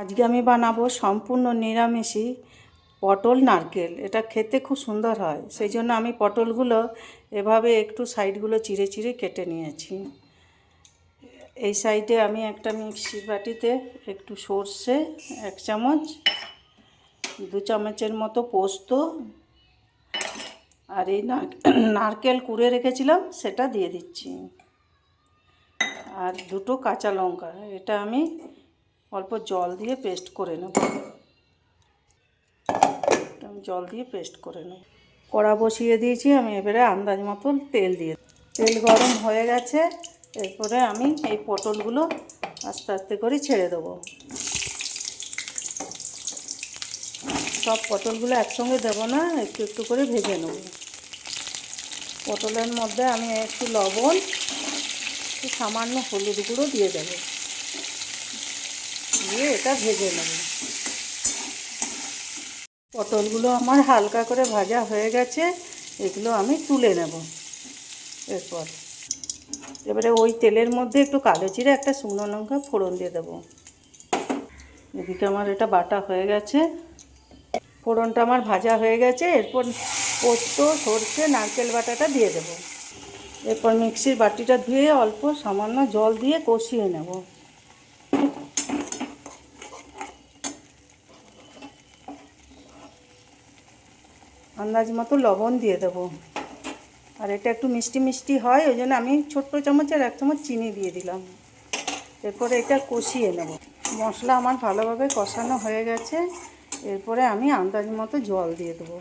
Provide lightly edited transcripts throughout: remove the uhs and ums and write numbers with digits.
আজকে আমি বানাবো সম্পূর্ণ নিরামিষই পটল নারকেল। এটা খেতে খুব সুন্দর হয়, সেই জন্য আমি পটলগুলো এভাবে একটু সাইডগুলো চিড়ে চিড়ে কেটে নিয়েছি। এই সাইডে আমি একটা মিক্সির বাটিতে একটু সর্ষে 1 চামচ, 2 চামচের মতো পোস্ত আর এই নারকেল কুড়ে রেখেছিলাম সেটা দিয়ে দিচ্ছি, আর 2টো কাঁচা লঙ্কা। এটা আমি অল্প জল দিয়ে পেস্ট করে নেব। জল দিয়ে পেস্ট করে নেব। কড়া বসিয়ে দিয়েছি আমি, এবারে আন্দাজ মতন তেল দিয়ে, তেল গরম হয়ে গেছে। এরপরে আমি এই পটলগুলো আস্তে আস্তে করে ছেড়ে দেবো। সব পটলগুলো একসঙ্গে দেবো না, একটু একটু করে ভেজে নেব। পটলের মধ্যে আমি একটু লবণ, একটু সামান্য হলুদ গুঁড়ো দিয়ে দেবো, দিয়ে এটা ভেজে নেব। পটলগুলো আমার হালকা করে ভাজা হয়ে গেছে, এগুলো আমি তুলে নেব। এবারে ওই তেলের মধ্যে একটু কালো জিরে, একটা শুকনো লঙ্কা ফোড়ন দিয়ে দেবো। এদিকে আমার এটা বাটা হয়ে গেছে, ফোড়নটা আমার ভাজা হয়ে গেছে। এরপর পোস্ত, সরষে, নারকেল বাটাটা দিয়ে দেব। এরপর মিক্সির বাটিটা ধুয়ে অল্প সামান্য জল দিয়ে কষিয়ে নেব। আন্দাজ মতো লবণ দিয়ে দেবো, আর এটা একটু মিষ্টি মিষ্টি হয়, ওই জন্য আমি ছোট্ট চামচের 1 চামচ চিনি দিয়ে দিলাম। এরপরে এটা কষিয়ে নেব। মশলা আমার ভালোভাবে কষানো হয়ে গেছে। এরপরে আমি আন্দাজ মতো জল দিয়ে দেবো।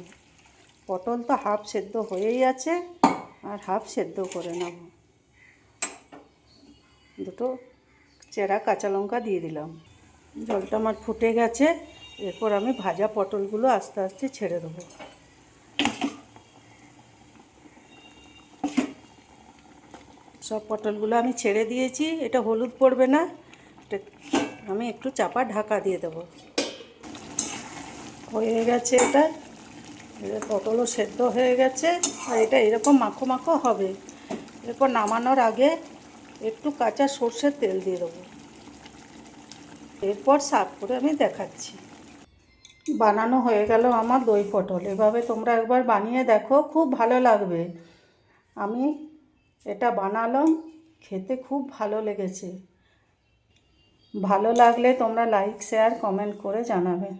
পটল তো হাফ সেদ্ধ হয়েই আছে, আর হাফ সেদ্ধ করে নেব। 2টো চেরা কাঁচা লঙ্কা দিয়ে দিলাম। জলটা আমার ফুটে গেছে। এরপর আমি ভাজা পটলগুলো আস্তে আস্তে ছেড়ে দেবো। সব পটলগুলো আমি ছেড়ে দিয়েছি। এটা হলুদ পড়বে না, এটা আমি একটু চাপা ঢাকা দিয়ে দেবো। হয়ে গেছে এটা, পটলও সেদ্ধ হয়ে গেছে, আর এটা এরকম মাখো মাখো হবে। এরপর নামানোর আগে একটু কাঁচা সর্ষের তেল দিয়ে দেবো। এরপর সার্ভ করে আমি দেখাচ্ছি। বানানো হয়ে গেল আমার দই পটল। এভাবে তোমরা একবার বানিয়ে দেখো, খুব ভালো লাগবে। আমি এটা বানালাম, খেতে খুব ভালো লেগেছে। ভালো লাগলে তোমরা লাইক, শেয়ার, কমেন্ট করে জানাবে।